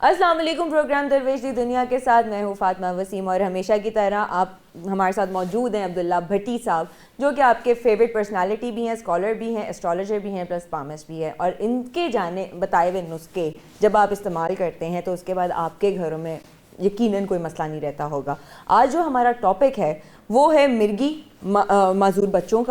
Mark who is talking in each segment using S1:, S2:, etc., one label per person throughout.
S1: السلام علیکم. پروگرام درویش دی دنیا کے ساتھ میں ہوں فاطمہ وسیم, اور ہمیشہ کی طرح آپ ہمارے ساتھ موجود ہیں عبداللہ بھٹی صاحب, جو کہ آپ کے فیوریٹ پرسنالٹی بھی ہیں, اسکالر بھی ہیں, اسٹرالوجر بھی ہیں, پلس پامسٹ بھی ہے. اور ان کے بتائے ہوئے نسخے جب آپ استعمال کرتے ہیں تو اس کے بعد آپ کے گھروں میں یقیناً کوئی مسئلہ نہیں رہتا ہوگا. آج جو ہمارا ٹاپک ہے وہ ہے مرگی, معذور بچوں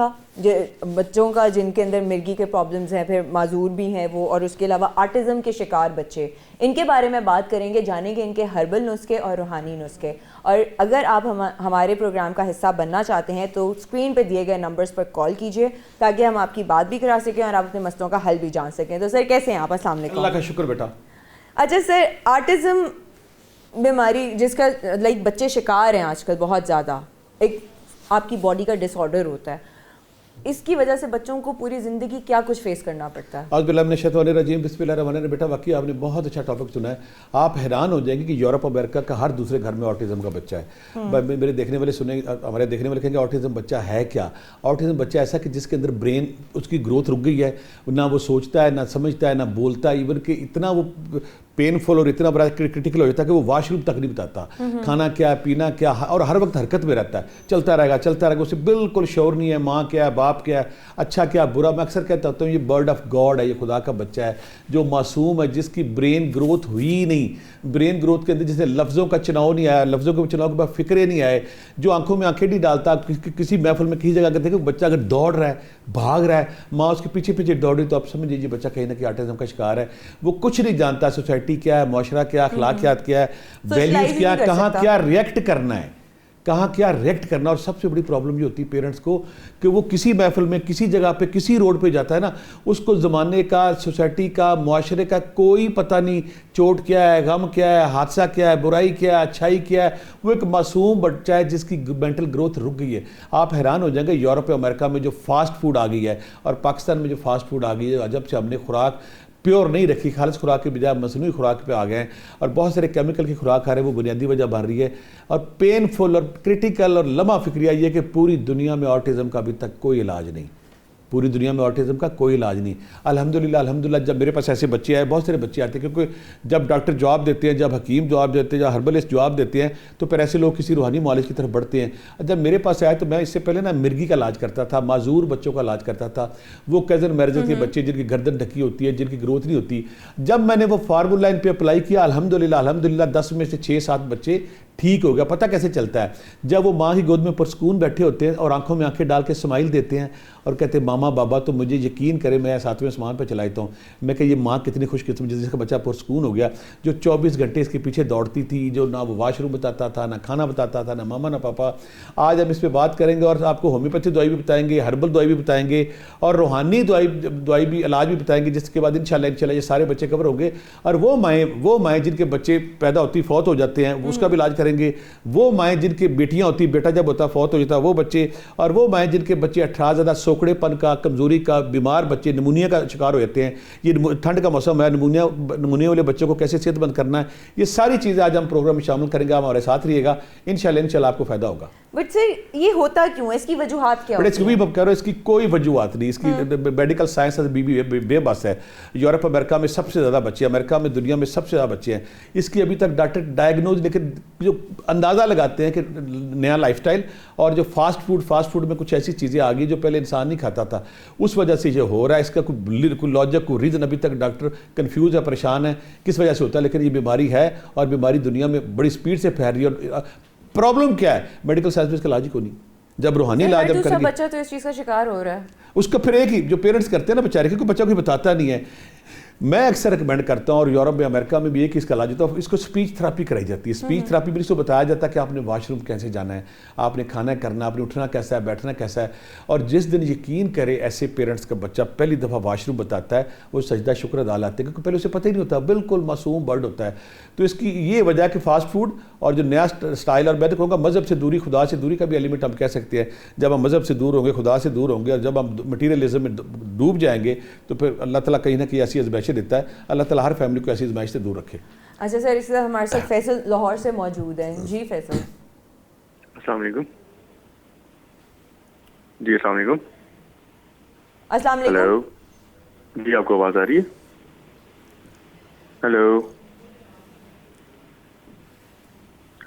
S1: کا جن کے اندر مرگی کے پرابلمز ہیں, پھر معذور بھی ہیں وہ, اور اس کے علاوہ آٹزم کے شکار بچے. ان کے بارے میں بات کریں گے, جانیں گے ان کے ہربل نسخے اور روحانی نسخے. اور اگر آپ ہمارے پروگرام کا حصہ بننا چاہتے ہیں تو اسکرین پہ دیے گئے نمبرز پر کال کیجیے تاکہ ہم آپ کی بات بھی کرا سکیں اور آپ اپنے مسئلوں کا حل بھی جان سکیں. تو سر کیسے ہیں آپ؟ السلام علیکم.
S2: اللہ کا شکر بیٹا.
S1: اچھا سر, آٹزم بیماری جس کا بچے شکار ہیں آج کل بہت زیادہ, ایک آپ کی باڈی کا ڈس آرڈر ہوتا ہے, اس کی وجہ سے بچوں کو پوری زندگی کیا کچھ فیس کرنا پڑتا ہے؟
S2: اعوذ باللہ من الشیطان الرجیم, بسم اللہ الرحمن الرحیم. بیٹا واقعی آپ نے بہت اچھا ٹاپک چنا ہے. آپ حیران ہو جائیں گے کہ یورپ امریکہ کا ہر دوسرے گھر میں آٹزم کا بچہ ہے. میرے دیکھنے والے سنیں, ہمارے دیکھنے والے کہیں گے آٹزم بچہ ہے کیا؟ آٹزم بچہ ایسا کہ جس کے اندر برین اس کی گروتھ رک گئی ہے, نہ وہ سوچتا ہے, نہ سمجھتا ہے, نہ بولتا ہے, ایون کہ اتنا وہ پینفل اور اتنا بڑا کرٹیکل ہو جاتا ہے کہ وہ واش روم تک نہیں بتاتا, کھانا کیا ہے, پینا کیا, اور ہر وقت حرکت میں رہتا ہے, چلتا رہے گا, اسے بالکل شعور نہیں ہے ماں کیا ہے, باپ کیا ہے, اچھا کیا برا. میں اکثر کہتا ہوں یہ برڈ آف گاڈ ہے, یہ خدا کا بچہ ہے جو معصوم ہے, جس کی برین گروتھ ہوئی ہی نہیں. برین گروتھ کے اندر جسے لفظوں کا چناؤ نہیں آیا, لفظوں کے چناؤ کے بعد فکرے نہیں آئے, جو آنکھوں میں آنکھیں نہیں ڈالتا. کسی محفل میں کسی جگہ کہتے ہیں کہ بچہ اگر دوڑ رہا ہے, بھاگ رہا ہے, ماں اس کے پیچھے پیچھے دوڑ رہی, تو آپ سمجھ لیجیے بچہ کہیں نہ کہیں آٹزم کا شکار ہے. وہ کچھ نہیں جانتا, سوسائٹی کیا ہے, معاشرہ کیا, اخلاقیات کیا ہے, ویلیوز کیا, کہاں کیا ریئیکٹ کرنا ہے, کہاں کیا ریئیکٹ کرنا. اور سب سے بڑی پرابلم یہ ہوتی ہے پیرنٹس کو کہ وہ کسی محفل میں, کسی جگہ پہ, کسی روڈ پہ جاتا ہے نا, اس کو زمانے کا, سوسائٹی کا, معاشرے کا کوئی پتہ نہیں. چوٹ کیا ہے, غم کیا ہے, حادثہ کیا ہے, برائی کیا ہے, اچھائی کیا ہے. وہ ایک معصوم بچہ ہے جس کی مینٹل گروتھ رک گئی ہے. آپ حیران ہو جائیں گے یورپ امریکہ میں جو فاسٹ فوڈ آ گئی ہے اور پاکستان میں جو فاسٹ فوڈ آ گئی ہے, جب سے ہم نے خوراک پیور نہیں رکھی, خالص خوراک کے بجائے مصنوعی خوراک پہ آ گئے ہیں اور بہت سارے کیمیکل کی خوراک کھا رہے ہیں, وہ بنیادی وجہ بن رہی ہے. اور پینفل اور کرٹیکل اور لمحہ فکریہ یہ کہ پوری دنیا میں آٹزم کا ابھی تک کوئی علاج نہیں, پوری دنیا میں آٹزم کا کوئی علاج نہیں. الحمدللہ جب میرے پاس ایسے بچے آئے, بہت سارے بچے آتے ہیں, کیونکہ جب ڈاکٹر جواب دیتے ہیں, جب حکیم جواب دیتے ہیں, جب ہربلسٹ جواب دیتے ہیں, تو پھر ایسے لوگ کسی روحانی معالج کی طرف بڑھتے ہیں. جب میرے پاس آئے تو میں اس سے پہلے نا مرگی کا علاج کرتا تھا, معذور بچوں کا علاج کرتا تھا, وہ کیزن میرزل کے بچے جن کی گردن ڈھکی ہوتی ہے, جن کی گروتھ نہیں ہوتی. جب میں نے وہ فارمولا ان پہ اپلائی کیا, الحمدللہ 10 میں سے 6-7 بچے ٹھیک ہو گیا. پتہ کیسے چلتا ہے؟ جب وہ ماں کی گود میں پرسکون بیٹھے ہوتے ہیں اور آنکھوں میں آنکھیں ڈال کے اسمائل دیتے ہیں اور کہتے ہیں ماما بابا, تو مجھے یقین کرے میں 7ویں آسمان پہ چلاتا ہوں. میں کہ یہ ماں کتنی خوش قسمت جس کا بچہ پرسکون ہو گیا, جو 24 گھنٹے اس کے پیچھے دوڑتی تھی, جو نہ وہ واش روم بتاتا تھا, نہ کھانا بتاتا تھا, نہ ماما نہ پاپا. آج ہم اس پہ بات کریں گے اور آپ کو ہومیوپیتھی دوائی بھی بتائیں گے, ہربل دوائی بھی بتائیں گے, اور روحانی دوائی بھی, علاج بھی بتائیں گے, جس کے بعد انشاءاللہ یہ سارے بچے کور ہوں گے. اور وہ مائیں جن کے بچے پیدا ہوتی فوت ہو جاتے ہیں, اس کا بھی علاج کریں گے. وہ مائیں جن کی بیٹیاں ہوتی, بیٹا جب ہوتا فوت ہو جاتا وہ بچے, اور وہ مائیں جن کے بچے 18 زیادہ سوکڑے پن کا, کمزوری کا, بیمار بچے, نمونیا کا شکار ہو جاتے ہیں. یہ ٹھنڈ کا موسم ہے, نمونیا والے بچوں کو کیسے صحت مند کرنا ہے, یہ ساری چیزیں آج ہم پروگرام میں شامل کریں گے. آپ ہمارے ساتھ رہیے گا, انشاءاللہ آپ کو فائدہ ہوگا.
S1: بٹ سر یہ ہوتا کیوں ہے, اس کی وجوہات کیا ہوتی ہیں؟
S2: کہہ رہا ہوں اس کی کوئی وجوہات نہیں, اس کی میڈیکل سائنس بے بس ہے. یورپ امریکہ میں سب سے زیادہ بچے ہیں, امریکہ میں دنیا میں سب سے زیادہ بچے ہیں. اس کی ابھی تک ڈاکٹر ڈائگنوز, لیکن جو اندازہ لگاتے ہیں کہ نیا لائف سٹائل اور جو فاسٹ فوڈ میں کچھ ایسی چیزیں آ گئی جو پہلے انسان نہیں کھاتا تھا, اس وجہ سے یہ ہو رہا ہے. اس کا کوئی لاجک, کوئی ریزن ابھی تک ڈاکٹر کنفیوز ہے, پریشان ہے کس وجہ سے ہوتا ہے. لیکن یہ بیماری ہے اور بیماری دنیا میں بڑی سپیڈ سے پھیل رہی ہے. اور پرابلم کیا ہے؟ میڈیکل سائنس میں اس کا علاج ہی کو نہیں. جب روحانی علاج ہم کریں گے,
S1: بچہ تو اس چیز کا شکار ہو رہا ہے.
S2: اس کا پھر ایک ہی جو پیرنٹس کرتے ہیں نا بیچارے, کیونکہ بچہ کوئی بتاتا نہیں ہے. میں اکثر ریکمینڈ کرتا ہوں, اور یورپ میں امریکہ میں بھی ایک اس کا علاج ہوتا ہے, اس کو اسپیچ تھراپی کرائی جاتی ہے. اسپیچ تھراپی میں اس کو بتایا جاتا ہے کہ آپ نے واش روم کیسے جانا ہے, آپ نے کھانا کرنا, آپ نے اٹھنا کیسا ہے, بیٹھنا کیسا ہے. اور جس دن یقین کرے ایسے پیرنٹس کا بچہ پہلی دفعہ واش روم بتاتا ہے, وہ سجدہ شکر ادا لاتے ہیں, کیونکہ پہلے اسے پتہ ہی نہیں ہوتا, بالکل معصوم برڈ ہوتا ہے. تو اس کی یہ وجہ ہے کہ فاسٹ فوڈ اور جو نیا سٹائل, اور میں تو کہوں گا مذہب سے دوری, خدا سے دوری کا بھی ایلیمنٹ ہم کہہ سکتے ہیں. جب ہم مذہب سے دور ہوں گے, خدا سے دور ہوں گے, اور جب ہم مٹیریلزم میں ڈوب جائیں گے, تو پھر اللہ تعالیٰ کہیں نہ کہیں ایسی آزمائشیں دیتا ہے. اللہ تعالیٰ ہر فیملی کو ایسی آزمائش سے دور رکھے.
S1: اچھا سر, اس طرح ہمارے ساتھ فیصل لاہور سے موجود ہیں. جی فیصل.
S3: السلام علیکم. جی السلام علیکم.
S1: السلام علیکم.
S3: ہیلو, جی آپ کو آواز آ رہی ہے؟ ہیلو.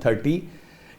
S2: 30,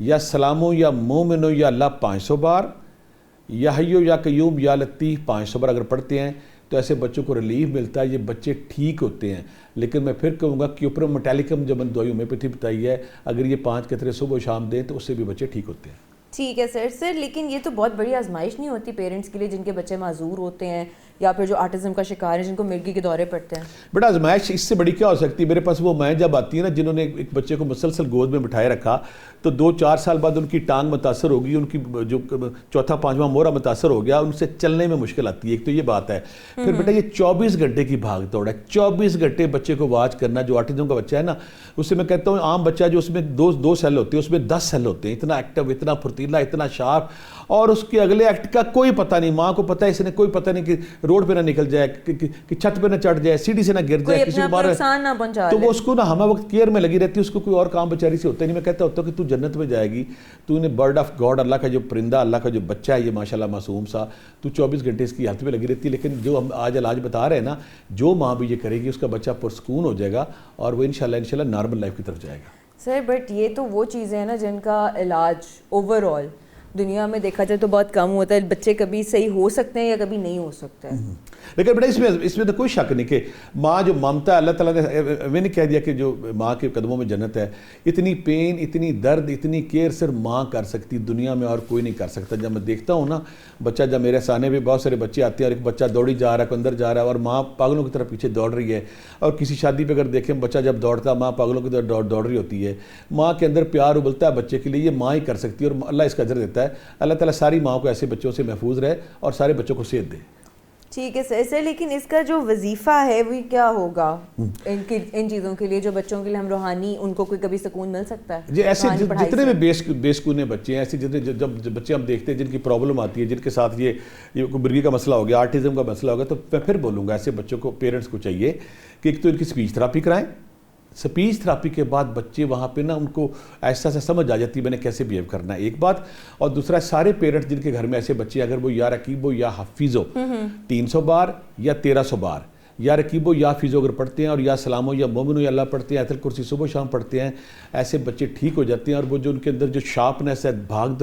S2: یا سلامو یا مومنو یا اللہ 500 بار، یا حیو یا قیوم یا لطیف 500 بار اگر پڑھتے ہیں تو ایسے بچوں کو ریلیف ملتا ہے، یہ بچے ٹھیک ہوتے ہیں۔ لیکن میں پھر کہوں گا کہ اوپر میٹیلکم جو میں نے دوائی ہومیوپیتھی بتائی ہے، اگر یہ 5 قطرے صبح و شام دیں تو اس سے بھی بچے ٹھیک ہوتے ہیں۔
S1: ٹھیک ہے سر لیکن یہ تو بہت بڑی آزمائش نہیں ہوتی پیرنٹس کے لیے جن کے بچے معذور ہوتے ہیں یا پھر جو آٹزم کا شکار ہیں، جن کو مرگی کے دورے پڑتے ہیں؟
S2: بیٹا آزمائش اس سے بڑی کیا ہو سکتی ہے؟ میرے پاس وہ مائیں جب آتی ہیں نا جنہوں نے ایک بچے کو مسلسل گود میں بٹھائے رکھا تو 2-4 سال بعد ان کی ٹانگ متاثر ہوگی، ان کی جو 4تھا-5واں مورا متاثر ہو گیا، ان سے چلنے میں مشکل آتی ہے، ایک تو یہ بات ہے۔ پھر بیٹا یہ 24 گھنٹے کی بھاگ دوڑ ہے، 24 گھنٹے بچے کو واچ کرنا۔ جو آٹزم کا بچہ ہے نا، اس سے میں کہتا ہوں عام بچہ جو اس میں 2 سیل ہوتے ہیں، اس میں 10 سیل ہوتے ہیں، اتنا ایکٹیو، اتنا پھرتیلا، اتنا شارپ، اور اس کے اگلے ایکٹ کا کوئی پتہ نہیں۔ ماں کو پتہ ہے، اس نے کوئی پتہ نہیں کہ روڈ پہ نہ نکل جائے، کہ چھت پہ نہ چڑھ جائے، سیڑھی سے نہ گر جائے، کسی کو
S1: نقصان نہ پہنچا،
S2: تو وہ اس کو نا ہمہ وقت کیئر میں لگی رہتی ہے، اس کو کوئی اور کام بیچاری سے ہوتا نہیں۔ میں کہتا ہوتا ہوں کہ تو جنت میں جائے گی، تو نے برڈ آف گاڈ، اللہ کا جو پرندہ، اللہ کا جو بچہ ہے یہ ماشاءاللہ معصوم سا، تو 24 گھنٹے اس کی ہیلتھ میں لگی رہتی ہے۔ لیکن جو ہم آج علاج بتا رہے ہیں نا، جو ماں بھی یہ کرے گی اس کا بچہ پرسکون ہو جائے گا اور وہ انشاءاللہ نارمل لائف کی طرف جائے گا۔
S1: سر بٹ یہ تو وہ چیزیں ہیں نا جن کا علاج اوور آل دنیا میں دیکھا جائے تو بہت کم ہوتا ہے، بچے کبھی صحیح ہو سکتے ہیں یا کبھی نہیں ہو سکتے ہیں۔
S2: لیکن بیٹا اس میں تو کوئی شک نہیں کہ ماں جو ممتا ہے، اللہ تعالیٰ نے میں نے کہہ دیا کہ جو ماں کے قدموں میں جنت ہے۔ اتنی پین، اتنی درد، اتنی کیئر صرف ماں کر سکتی، دنیا میں اور کوئی نہیں کر سکتا۔ جب میں دیکھتا ہوں نا بچہ، جب میرے سامنے بھی بہت سارے بچے آتے ہیں اور ایک بچہ دوڑی جا رہا ہے، کوئی اندر جا رہا ہے اور ماں پاگلوں کی طرف پیچھے دوڑ رہی ہے، اور کسی شادی پہ اگر دیکھیں بچہ جب دوڑتا ہے ماں پاگلوں کی طرف دوڑ رہی ہوتی ہے، ماں کے اندر پیار ابلتا ہے بچے کے لیے، یہ ماں ہی کر سکتی ہے اور اللہ اس کا اجر دیتا ہے۔ اللہ تعالیٰ ساری ماں کو ایسے بچوں سے محفوظ رہے اور سارے بچوں کو صحت دے۔
S1: ٹھیک ہے سر لیکن اس کا جو وظیفہ ہے وہ کیا ہوگا ان چیزوں کے لیے جو بچوں کے لیے ہم روحانی ان کو کوئی کبھی سکون مل سکتا ہے؟
S2: جی ایسے جتنے بھی بے سکونے بچے ہیں، ایسے جتنے جب بچے ہم دیکھتے ہیں جن کی پرابلم آتی ہے، جن کے ساتھ یہ مرگی کا مسئلہ ہو گیا، آٹزم کا مسئلہ ہو گیا، تو میں پھر بولوں گا ایسے بچوں کو پیرنٹس کو چاہیے کہ ایک تو ان کی اسپیچ تھراپی کرائیں۔ اسپیچ تھراپی کے بعد بچے وہاں پہ نا ان کو ایسا سمجھ آ جاتی ہے میں نے کیسے بیہیو کرنا ہے، ایک بات۔ اور دوسرا سارے پیرنٹس جن کے گھر میں ایسے بچے اگر وہ یا رقیبو یا حفیظو 300 بار یا 1300 بار یا رقیبو یا حفیظو اگر پڑھتے ہیں اور یا سلامو یا مومنو یا اللہ پڑھتے ہیں، آیت الکرسی صبح شام پڑھتے ہیں، ایسے بچے ٹھیک ہو جاتے ہیں اور وہ جو ان کے اندر جو شارپنیس ہے، بھاگ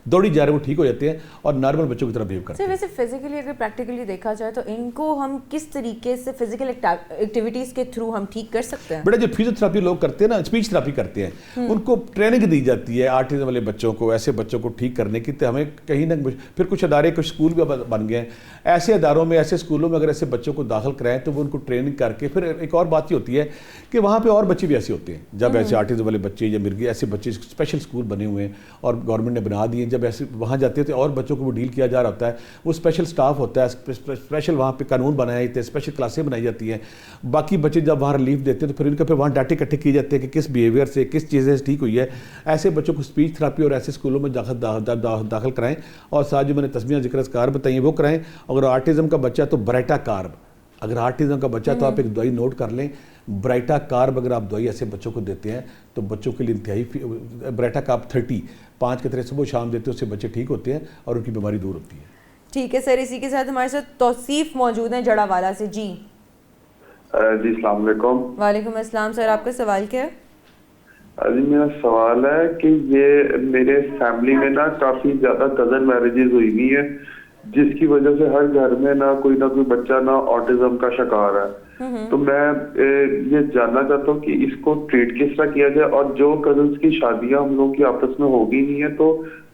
S2: دوڑی جا رہے ہیں، وہ ٹھیک ہو جاتے ہیں اور نارمل بچوں کی طرح بیہیو کرتے ہیں۔
S1: ویسے فزیکلی اگر پریکٹیکلی دیکھا جائے تو ان کو ہم کس طریقے سے فزیکل ایکٹیویٹیز کے تھرو ہم ٹھیک کر سکتے ہیں؟
S2: بیٹا جو فزیو تھراپی لوگ کرتے ہیں نا، اسپیچ تھراپی کرتے ہیں، ان کو ٹریننگ دی جاتی ہے آٹزم والے بچوں کو، ایسے بچوں کو ٹھیک کرنے کی۔ تو ہمیں کہیں نہ پھر کچھ ادارے، کچھ اسکول بھی بن گئے ہیں، ایسے اداروں میں، ایسے اسکولوں میں اگر ایسے بچوں کو داخل کرائیں تو وہ ان کو ٹریننگ کر کے پھر ایک اور بات یہ ہوتی ہے کہ وہاں پہ اور بچے بھی ایسے ہوتے ہیں، جب ایسے آٹزم والے بچے یا مرغی ایسے بچے اسپیشل اسکول بنے ہوئے ہیں اور گورنمنٹ نے بنا دیے، جب ایسے وہاں جاتے ہیں اور بچوں کو وہ ڈیل کیا جا رہا ہوتا ہے، وہ اسپیشل سٹاف ہوتا ہے، اسپیشل وہاں پہ قانون بنائے جاتے ہیں، اسپیشل کلاسیں بنائی جاتی ہیں۔ باقی بچے جب وہاں ریلیف دیتے ہیں تو پھر ان کا پھر وہاں ڈاٹے اکٹھے کیے جاتے ہیں کہ کس بیہیویئر سے، کس چیزیں سے ٹھیک ہوئی ہے۔ ایسے بچوں کو اسپیچ تھراپی اور ایسے اسکولوں میں داخل کرائیں، اور ساتھ جو میں نے تسمیہ ذکر اذکار بتائیں وہ کرائیں۔ اگر آٹزم کا بچہ تو برائٹا کارب، اگر آٹزم کا بچہ تو آپ ایک دوائی نوٹ کر لیں، برائٹا کارب اگر آپ دوائی ایسے بچوں کو دیتے ہیں تو بچوں کے لیے انتہائی، برائٹا کارب 30 5 قطرے صبح شام دیتے ہیں، اس سے بچے ٹھیک ہوتے ہیں اور ان کی بیماری دور ہوتی ہے۔
S1: ٹھیک ہے سر، اسی کے ساتھ ہمارے ساتھ توصیف موجود ہیں جڑا والا سے۔ جی
S3: جی السلام علیکم۔
S1: وعلیکم السلام سر، آپ کا سوال کیا ہے؟
S3: جی میرا سوال ہے کہ یہ میرے فیملی میں نا کافی زیادہ کزن میرجز ہوئی ہوئی ہیں، جس کی وجہ سے ہر گھر میں نہ کوئی بچہ نہ آٹزم کا شکار ہے۔ تو میں یہ جاننا چاہتا ہوں کہ اس کو ٹریٹ کس طرح کیا جائے، اور جو کزنس کی شادیاں ہم لوگ کی آپس میں ہوگی نہیں ہے تو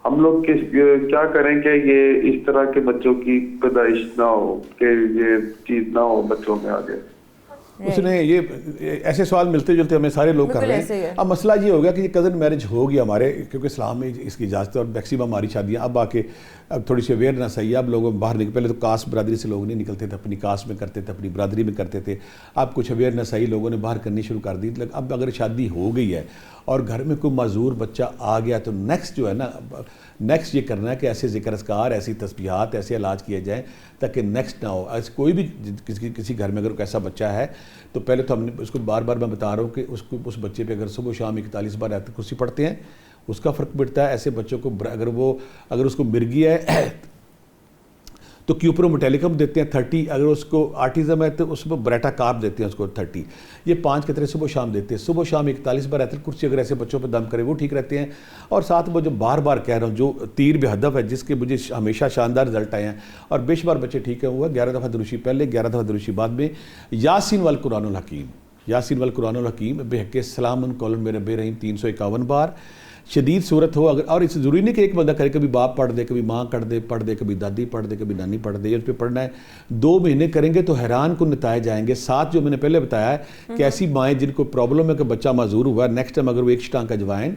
S3: ہم لوگ کیا کریں کہ یہ اس طرح کے بچوں کی پیدائش نہ ہو، کہ یہ چیز نہ ہو بچوں میں آگے۔
S2: اس نے یہ ایسے سوال ملتے جلتے ہمیں سارے لوگ کر رہے ہیں۔ اب مسئلہ یہ ہو گیا کہ یہ کزن میرج ہوگی ہمارے، کیونکہ اسلام میں اس کی اجازت ہے اور میکسیمم ہماری شادیاں اب آ کے اب تھوڑی سی اویئرنیس آئی ہے، اب لوگوں باہر نکل، پہلے تو کاسٹ برادری سے لوگ نہیں نکلتے تھے، اپنی کاسٹ میں کرتے تھے، اپنی برادری میں کرتے تھے، اب کچھ اویئرنیس آئی، لوگوں نے باہر کرنی شروع کر دی۔ اب اگر شادی ہو گئی ہے اور گھر میں کوئی معذور بچہ آ گیا تو نیکسٹ جو ہے نا، نیکسٹ یہ کرنا ہے کہ ایسے ذکر اذکار، ایسی تسبیحات، ایسے علاج کیے جائیں تاکہ نیکسٹ نہ ہو۔ ایسے کوئی بھی کسی گھر میں اگر ایسا بچہ ہے تو پہلے تو ہم نے اس کو بار بار میں بتا رہا ہوں کہ اس بچے پہ اگر صبح و شام 41 بار آیت الکرسی پڑھتے ہیں اس کا فرق پڑتا ہے۔ ایسے بچوں کو اگر اس کو مرگی ہے تو کیوپروموٹیلیکم دیتے ہیں 30, اگر اس کو آرٹیزم ہے تو اس میں بریٹا کارب دیتے ہیں اس کو 30. یہ 5 قطرے صبح شام دیتے ہیں. صبح شام 41 بار آیت الکرسی اگر ایسے بچوں پہ دم کرے وہ ٹھیک رہتے ہیں. اور ساتھ وہ جو بار بار کہہ رہا ہوں جو تیر بے ہدف ہے جس کے مجھے ہمیشہ شاندار رزلٹ آئے ہیں اور بے شمار بچے ٹھیک ہیں, وہ ہے 11 دفعہ دروشی پہلے 11 دفعہ دروشی بعد میں. یاسین والقرآن الحکیم, یاسین والقرآن الحکیم بحق سلام قول من رب رحیم 351 بار. شدید صورت ہو اگر, اور اس ضروری نہیں کہ ایک بندہ کرے, کبھی باپ پڑھ دے, کبھی ماں پڑھ دے, کبھی دادی پڑھ دے, کبھی نانی پڑھ دے, اس پہ پڑھنا ہے. 2 مہینے کریں گے تو حیران کن نتائج آئیں گے. ساتھ جو میں نے پہلے بتایا ہے کہ ایسی مائیں جن کو پرابلم ہے کہ بچہ معذور ہوا ہے, نیکسٹ ٹائم اگر وہ 1 شٹانک اجوائن,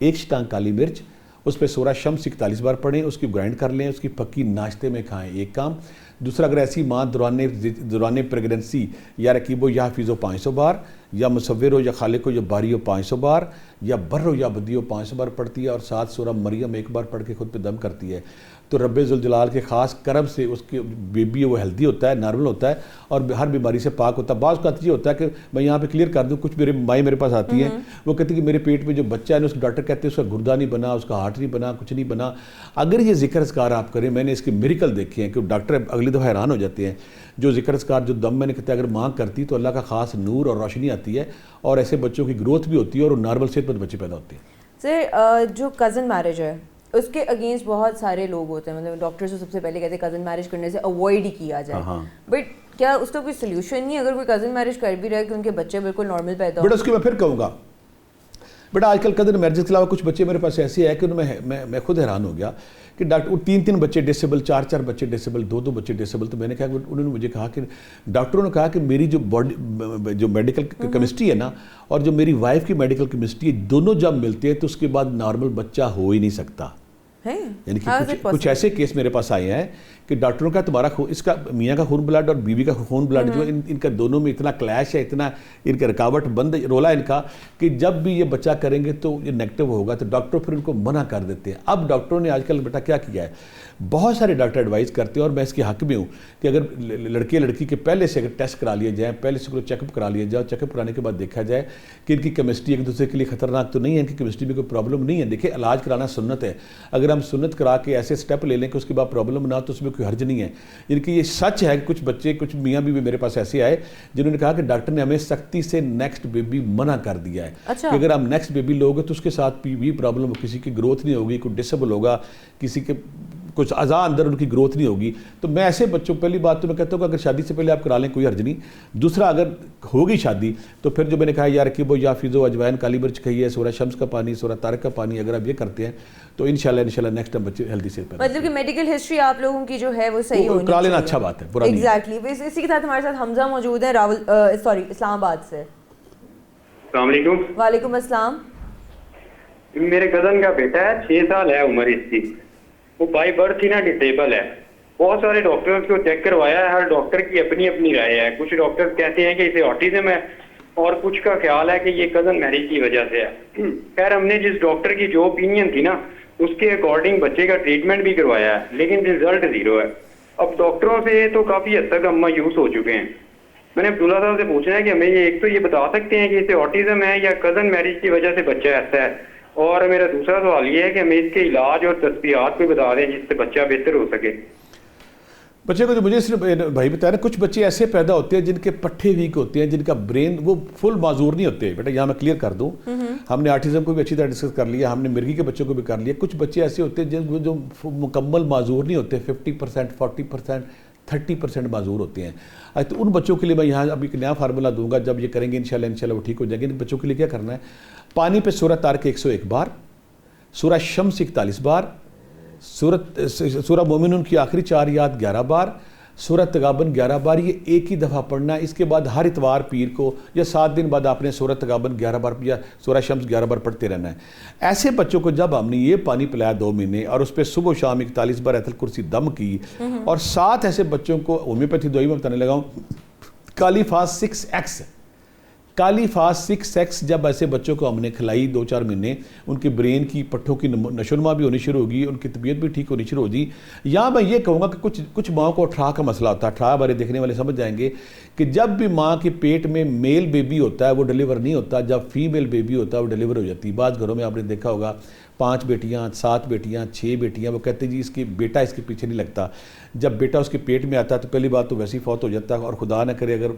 S2: 1 شٹانک کالی مرچ, اس پہ سورہ شمس 41 بار پڑھیں, اس کی گرائنڈ کر لیں, اس کی پکی ناشتے میں کھائیں, ایک کام. دوسرا, اگر ایسی ماں دوران پریگننسی یا رکیب ہو یا حفیظ ہو 500 بار, یا مصور ہو یا خالق ہو یا باری ہو 500 بار, یا بر ہو یا بدی ہو 500 بار پڑھتی ہے, اور ساتھ سورہ مریم 1 بار پڑھ کے خود پہ دم کرتی ہے, تو رب ذوالجلال کے خاص کرم سے اس کے بیبی وہ ہیلدی ہوتا ہے, نارمل ہوتا ہے, اور ہر بیماری سے پاک ہوتا ہے. بعض کا یہ ہوتا ہے کہ میں یہاں پہ کلیئر کر دوں, کچھ مائیں میرے پاس آتی ہیں, وہ کہتی ہے کہ میرے پیٹ میں جو بچہ ہے نا, اس کو ڈاکٹر کہتے ہیں اس کا گردہ نہیں بنا, اس کا ہارٹ نہیں بنا, کچھ نہیں بنا. اگر یہ ذکر اذکار آپ کریں, میں نے اس کے میریکل دیکھے ہیں کہ ڈاکٹر اگلی دفعہ حیران ہو جاتے ہیں. جو ذکر اذکار جو دم میں نے کہتے ہیں اگر ماں کرتی تو اللہ کا خاص نور اور روشنی آتی ہے, اور ایسے بچوں کی گروتھ بھی ہوتی ہے, اور نارمل صحت مند بچے پیدا ہوتے ہیں.
S1: سر, جو کزن میرج ہے اس کے اگینسٹ بہت سارے لوگ ہوتے ہیں, مطلب ڈاکٹرز تو سب سے پہلے کہتے ہیں کزن میرج کرنے سے اوائڈ ہی کیا جائے, بٹ کیا اس کا کوئی سلیوشن نہیں ہے اگر کوئی کزن میرج کر بھی رہا ہے کہ ان کے بچے بالکل نارمل پیدا ہو؟
S2: بٹ اس کی میں پھر کہوں گا, بیٹا آج کل کزن میرج کے علاوہ کچھ بچے میرے پاس ایسے ہیں کہ میں خود حیران ہو گیا کہ ڈاکٹر 3 بچے ڈسیبل, 4 بچے ڈسیبل, 2 بچے ڈسیبل. تو میں نے کہا کہ انہوں نے مجھے کہا کہ ڈاکٹروں نے کہا کہ میری جو باڈی جو میڈیکل کیمسٹری ہے نا, اور جو میری وائف کی میڈیکل کیمسٹری ہے, دونوں جب ملتے ہیں تو اس کے بعد نارمل بچہ ہو ہی نہیں سکتا. یعنی کہ کچھ ایسے کیس میرے پاس آئے ہیں کہ ڈاکٹروں کا تمہارا اس کا میاں کا خون بلڈ اور بیوی کا خون بلڈ جو ان کا دونوں میں اتنا کلیش ہے, اتنا ان کا رکاوٹ بند رولا ان کا, کہ جب بھی یہ بچہ کریں گے تو یہ نیگیٹو ہوگا, تو ڈاکٹر پھر ان کو منع کر دیتے ہیں. اب ڈاکٹروں نے آج کل بیٹا کیا کیا ہے, بہت سارے ڈاکٹر ایڈوائز کرتے ہیں, اور میں اس کے حق میں ہوں کہ اگر لڑکے لڑکی کے پہلے سے اگر ٹیسٹ کرا لیے جائیں, پہلے سے چیک اپ کرا لیا جائے, چیک اپ کرانے کے بعد دیکھا جائے کہ ان کی کیمسٹری ایک دوسرے کے لیے خطرناک تو نہیں ہے, ان کی کیمسٹری میں کوئی پرابلم نہیں ہے. دیکھیں, علاج کرانا سنت ہے, اگر ہم سنت کرا کے ایسے سٹیپ لے لیں کہ اس کے بعد پرابلم نہ ہو تو اس میں کوئی حرج نہیں ہے. یعنی کہ یہ سچ ہے کہ کچھ بچے, کچھ میاں بھی میرے پاس ایسے آئے جنہوں نے کہا کہ ڈاکٹر نے ہمیں سختی سے نیکسٹ بیبی منع کر دیا ہے کہ اگر ہم نیکسٹ بیبی لوگے تو اس کے ساتھ بھی پرابلم, کسی کی گروتھ نہیں ہوگی, کوئی ڈسیبل ہوگا, کسی کے کچھ اعضاء اندر ان کی گروتھ نہیں ہوگی. تو میں ایسے بچوں, پہلی بات تو میں کہتا ہوں کہ اگر شادی سے پہلے آپ کرا لیں کوئی حرج نہیں. دوسرا, اگر ہوگی شادی تو پھر جو میں نے کہا یا رکیب یا فیض و اجوائن کالی مرچ کہیے, سورہ شمس کا پانی, سورہ طارق کا پانی, اگر آپ یہ کرتے ہیں تو انشاءاللہ نیکسٹ ٹائم بچے ہیلدی سے پیدا.
S1: مطلب کہ میڈیکل ہسٹری آپ لوگوں کی جو ہے وہ صحیح ہونی
S2: کرا لینا اچھا بات ہے, برا نہیں.
S1: ایگزیکٹلی. اسی کے ساتھ ہمارے ساتھ حمزہ موجود ہیں اسلام آباد سے.
S3: السلام علیکم.
S1: وعلیکم السلام.
S3: میرے کزن کا بیٹا ہے, 6 سال ہے عمر اس کی, وہ بائی برتھ ہی نا ڈسیبل ہے. بہت سارے ڈاکٹرز کو چیک کروایا ہے, ہر ڈاکٹر کی اپنی اپنی رائے ہے. کچھ ڈاکٹر کہتے ہیں کہ اسے آٹیزم ہے, اور کچھ کا خیال ہے کہ یہ کزن میرج کی وجہ سے ہے. خیر, ہم نے جس ڈاکٹر کی جو اوپینین تھی نا اس کے اکارڈنگ بچے کا ٹریٹمنٹ بھی کروایا ہے, لیکن رزلٹ 0 ہے. اب ڈاکٹروں سے تو کافی حد تک ہم مایوس ہو چکے ہیں. میں نے عبداللہ صاحب سے پوچھنا ہے کہ ہمیں ایک تو یہ بتا سکتے ہیں کہ اسے آٹیزم ہے یا کزن میرج کی وجہ سے بچہ ایسا ہے, اور میرا دوسرا سوال یہ ہے کہ ہمیں اس کے علاج اور تشبیہات بھی بتا دیں جس سے بچہ بہتر ہو سکے.
S2: بچے کو جو مجھے صرف بھائی بتایا نا, کچھ بچے ایسے پیدا ہوتے ہیں جن کے پٹھے ویک ہوتے ہیں, جن کا برین وہ فل معذور نہیں ہوتے. بیٹا یہاں میں کلیئر کر دوں, ہم نے آٹیزم کو بھی اچھی طرح ڈسکس کر لیا, ہم نے مرغی کے بچوں کو بھی کر لیا. کچھ بچے ایسے ہوتے ہیں جو مکمل معذور نہیں ہوتے, 50%, 40%, 30% معذور ہوتے ہیں. تو ان بچوں کے لیے میں یہاں اب ایک نیا فارمولہ دوں گا, جب یہ کریں گے انشاءاللہ وہ ٹھیک ہو جائیں گے. ان بچوں کے لیے کیا کرنا ہے, پانی پہ سورہ طارق 101 بار, سورہ شمس 41 بار, سورہ مومنون کی آخری 4 آیات 11 بار, سورہ تغابن 11 بار. یہ ایک ہی دفعہ پڑھنا ہے. اس کے بعد ہر اتوار پیر کو یا 7 دن بعد آپ نے سورہ تغابن 11 بار یا سورہ شمس 11 بار پڑھتے رہنا ہے. ایسے بچوں کو جب ہم نے یہ پانی پلایا 2 مہینے, اور اس پہ صبح و شام 41 بار آیت الکرسی دم کی, اور ساتھ ایسے بچوں کو ہومیوپیتھی دوائی میں بتانے لگا ہوں, کالی فاس 6X, کالی فاس 6X جب ایسے بچوں کو ہم نے کھلائی 2-4 مہینے, ان کے برین کی پٹھوں کی نشوونما بھی ہونی شروع ہوگی, ان کی طبیعت بھی ٹھیک ہونی شروع ہوگی. یہاں میں یہ کہوں گا کہ کچھ ماں کو اٹھا کا مسئلہ ہوتا ہے. اٹھا بارے دیکھنے والے سمجھ جائیں گے کہ جب بھی ماں کے پیٹ میں میل بیبی ہوتا ہے وہ ڈیلیور نہیں ہوتا, جب فیمیل بیبی ہوتا ہے وہ ڈیلیور ہو جاتی ہے. بعض گھروں میں آپ نے دیکھا ہوگا 5 بیٹیاں 7 بیٹیاں 6 بیٹیاں، وہ کہتے ہیں جی اس کی بیٹا اس کے پیچھے نہیں لگتا. جب بیٹا اس کے پیٹ میں آتا ہے تو پہلی بات تو ویسی فوت ہو جاتا ہے، اور خدا نہ کرے اگر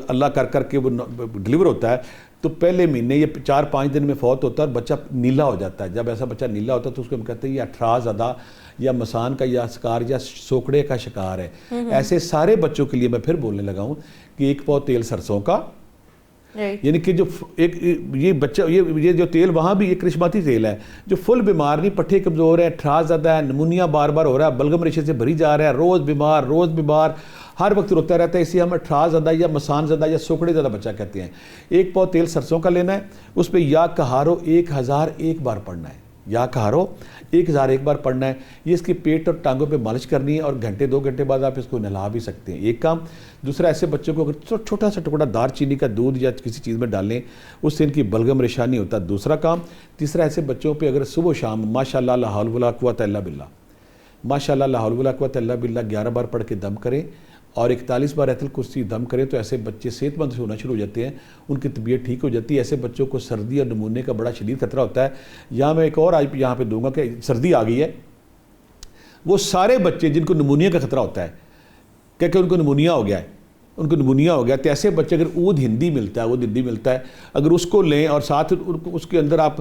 S2: اللہ کر کے وہ ڈلیور ہوتا ہے تو پہلے مہینے یا 4-5 دن میں فوت ہوتا ہے اور بچہ نیلا ہو جاتا ہے. جب ایسا بچہ نیلا ہوتا ہے تو اس کو ہم کہتے ہیں یہ اٹھرا زدہ یا مسان کا یا شکار یا سوکڑے کا شکار ہے. ایسے سارے بچوں کے لیے میں پھر بولنے لگا ہوں کہ 1 پاؤ تیل سرسوں کا، یعنی کہ جو ایک یہ بچہ یہ جو تیل وہاں بھی ایک کرشماتی تیل ہے جو فل بیمار نہیں، پٹھے کمزور ہے، اٹھرا زدہ ہے، نمونیا بار بار ہو رہا ہے، بلغم ریشے سے بھری جا رہا ہے، روز بیمار ہر وقت روتا رہتا ہے، اسے ہم اٹھرا زدہ یا مسان زدہ یا سوکڑے زدہ بچہ کہتے ہیں. 1 پاؤ تیل سرسوں کا لینا ہے، اس پہ یا کہارو 1001 بار پڑھنا ہے، یا کہارو 1001 بار پڑھنا ہے. یہ اس کی پیٹ اور ٹانگوں پہ مالش کرنی ہے، اور 2 گھنٹے بعد آپ اس کو نہلا بھی سکتے ہیں. ایک کام. دوسرا، ایسے بچوں کو اگر چھوٹا سا ٹکڑا دار چینی کا دودھ یا کسی چیز میں ڈالیں اس سے ان کی بلغم ریشہ نہیں ہوتا. دوسرا کام. تیسرا، ایسے بچوں پہ اگر صبح و شام ماشاءاللہ لا حول ولا قوت الا باللہ ماشاءاللہ لا حول ولا قوت الا باللہ 11 بار پڑھ کے دم کریں اور 41 بار آیت الکرسی دم کریں تو ایسے بچے صحت مند ہونا شروع ہو جاتے ہیں، ان کی طبیعت ٹھیک ہو جاتی ہے. ایسے بچوں کو سردی اور نمونے کا بڑا شدید خطرہ ہوتا ہے. یہاں میں ایک اور آج یہاں پہ دوں گا کہ سردی آ گئی ہے، وہ سارے بچے جن کو نمونیا کا خطرہ ہوتا ہے کہ ان کو نمونیا ہو گیا تو ایسے بچے اگر اود ہندی ملتا ہے اگر اس کو لیں اور ساتھ اس کے اندر آپ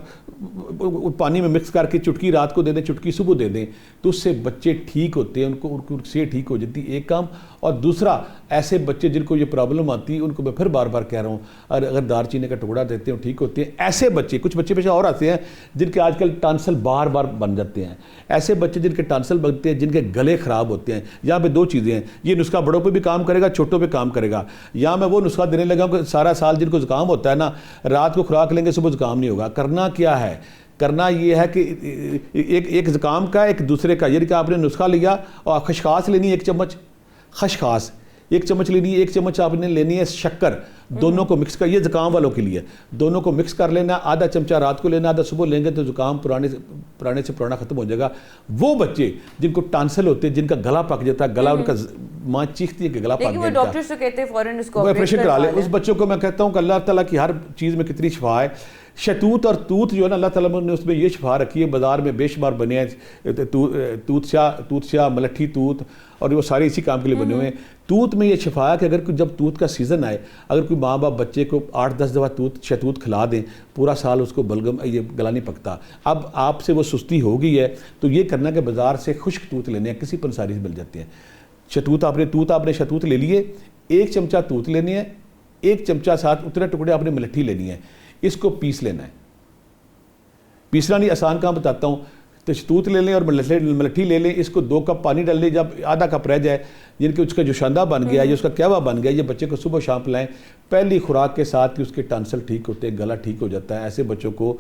S2: پانی میں مکس کر کے چٹکی رات کو دے دیں، چٹکی صبح دے دیں، تو اس سے بچے ٹھیک ہوتے ہیں، ان کی صحت ٹھیک ہو جاتی ہے. ایک کام. اور دوسرا، ایسے بچے جن کو یہ پرابلم آتی ہے ان کو میں پھر بار بار کہہ رہا ہوں اگر دار چینی کا ٹکڑا دیتے ہیں ٹھیک ہوتے ہیں. ایسے بچے، کچھ بچے پیچھے اور آتے ہیں جن کے آج کل ٹانسل بار بن جاتے ہیں. ایسے بچے جن کے ٹانسل بنتے ہیں، جن کے گلے خراب ہوتے ہیں. یہاں پہ 2 چیزیں ہیں، یہ نسخہ بڑوں پہ بھی کام کرے گا، چھوٹوں پہ کام کرے گا. یہاں میں وہ نسخہ دینے لگا ہوں کہ سارا سال جن کو زکام ہوتا ہے نا، رات کو خوراک لیں گے صبح زکام نہیں ہوگا. کرنا کیا ہے؟ کرنا یہ ہے کہ ایک زکام کا ایک دوسرے کا، یعنی کہ آپ نے نسخہ لیا اور خشخاص لینی ہے 1 چمچ، خشخاص 1 چمچ لینی ہے، 1 چمچ آپ نے لینی ہے شکر، دونوں کو مکس کر، یہ زکام والوں کے لیے دونوں کو مکس کر لینا. آدھا چمچہ رات کو لینا، آدھا صبح لیں گے تو زکام پرانے سے پرانا ختم ہو جائے گا. وہ بچے جن کو ٹانسل ہوتے ہیں، جن کا گلا پک جاتا ہے، گلا ان کا ماں چیختی ہے کہ گلا پک گیا،
S1: لیکن وہ ڈاکٹرز تو کہتے ہیں فوراً اس کو
S2: آپریشن کرا لیں. اس بچوں کو میں کہتا ہوں کہ اللہ تعالیٰ کی ہر چیز میں کتنی شفا ہے. شتوت اور توت جو ہے نا، اللہ تعالیٰ نے اس میں یہ شفا رکھی ہے. بازار میں بے شمار بنے ہیں، توت شاہ ملٹھی توت، اور وہ سارے اسی کام کے لیے بنے ہوئے ہیں. توت میں یہ شفا ہے کہ اگر جب توت کا سیزن آئے، اگر کوئی ماں باپ بچے کو 8-10 دفعہ شتوت کھلا دیں، پورا سال اس کو بلغم یہ گلا نہیں پکتا. اب آپ سے وہ سستی ہو گئی ہے تو یہ کرنا کہ بازار سے خشک توت لینے ہیں، کسی پنساری سے مل جاتے ہیں. آپ نے شتوت لے لیے، 1 چمچہ توت لینی ہے، 1 چمچہ ساتھ اتنے ٹکڑے آپ نے ملٹھی لینی ہے. اس کو پیس لینا ہے. پیسنا نہیں، آسان کام بتاتا ہوں. تو شتوت لے لیں اور ملٹھی لے لیں، اس کو 2 کپ پانی ڈال لیں. جب آدھا کپ رہ جائے، جن کے اس کا جو شاندہ بن گیا یا اس کا کہوا بن گیا، یہ بچے کو صبح شام پلائیں. پہلی خوراک کے ساتھ ہی اس کے ٹانسل ٹھیک ہوتے ہیں، گلا ٹھیک ہو جاتا ہے. ایسے بچوں کو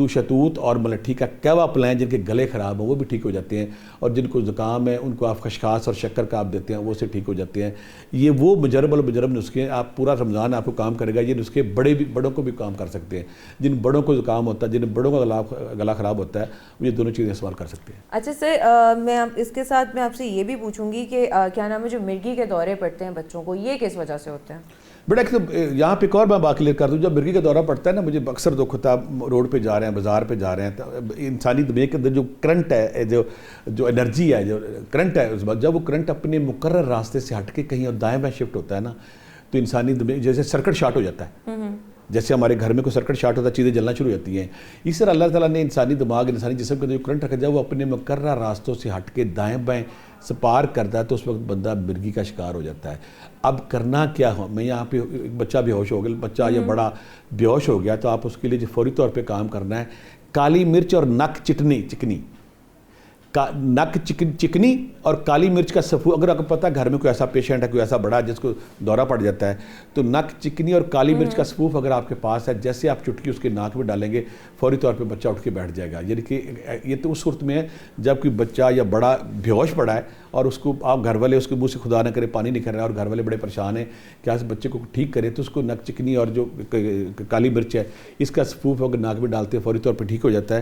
S2: شتوت اور ملٹھی کا کہوا پلائیں، جن کے گلے خراب ہوں وہ بھی ٹھیک ہو جاتے ہیں. اور جن کو زکام ہے ان کو آپ خشخاص اور شکر کا آپ دیتے ہیں، وہ سے ٹھیک ہو جاتے ہیں. یہ وہ مجرب نسخے، آپ پورا رمضان آپ کو کام کرے گا. یہ نسخے بڑوں کو بھی کام کر سکتے ہیں. جن بڑوں کو زکام ہوتا ہے، جن بڑوں کا گلا خراب ہوتا ہے، وہ یہ دونوں چیزیں استعمال کر سکتے ہیں.
S1: اچھا سر، میں اس کے ساتھ میں آپ سے یہ بھی پوچھوں گی کہ کیا نام ہے جو مرگی کے دورے پڑتے ہیں بچوں کو، یہ کس وجہ سے ہوتے ہیں؟
S2: بیٹا یہاں پہ ایک اور میں بات کلیئر کر دوں. جب مرغی کا دورہ پڑتا ہے نا، مجھے اکثر دکھ ہوتا ہے، روڈ پہ جا رہے ہیں، بازار پہ جا رہے ہیں، تو انسانی دماغ کے اندر جو کرنٹ ہے، جو انرجی ہے، جو کرنٹ ہے، اس وقت جب وہ کرنٹ اپنے مقرر راستے سے ہٹ کے کہیں اور دائیں بائیں شفٹ ہوتا ہے نا، تو انسانی دماغ جیسے سرکٹ شارٹ ہو جاتا ہے. جیسے ہمارے گھر میں کوئی سرکٹ شارٹ ہوتا ہے، چیزیں جلنا شروع ہو جاتی ہیں. اس طرح اللہ تعالیٰ نے انسانی دماغ، انسانی جسم کے جو کرنٹ رکھا جائے، وہ اپنے مقررہ راستوں سے ہٹ کے دائیں بائیں سپار کرتا ہے، تو اس وقت بندہ مرگی کا شکار ہو جاتا ہے. اب کرنا کیا ہو؟ میں یہاں پہ ایک بچہ بے ہوش ہو گیا، بچہ یا بڑا بے ہوش ہو گیا، تو آپ اس کے لیے جو فوری طور پہ کام کرنا ہے، کالی مرچ اور نک چکنی اور کالی مرچ کا سفو. اگر آپ کو پتہ ہے گھر میں کوئی ایسا پیشنٹ ہے، کوئی ایسا بڑا جس کو دورہ پڑ جاتا ہے، تو نک چکنی اور کالی مرچ کا سفوف اگر آپ کے پاس ہے، جیسے آپ چٹکی اس کے ناک میں ڈالیں گے، فوری طور پہ بچہ اٹھ کے بیٹھ جائے گا. یعنی کہ یہ تو اس صورت میں ہے جب کوئی بچہ یا بڑا بے ہوش پڑا ہے اور اس کو آپ گھر والے اس کے منہ سے خدا نہ کرے پانی نکل رہا ہے اور گھر والے بڑے پریشان ہیں کہ اس بچے کو ٹھیک کرے، تو اس کو نک چکنی اور جو کالی مرچ ہے اس کا سفوف اگر ناک میں ڈالتے ہیں، فوری طور پہ ٹھیک ہو جاتا ہے.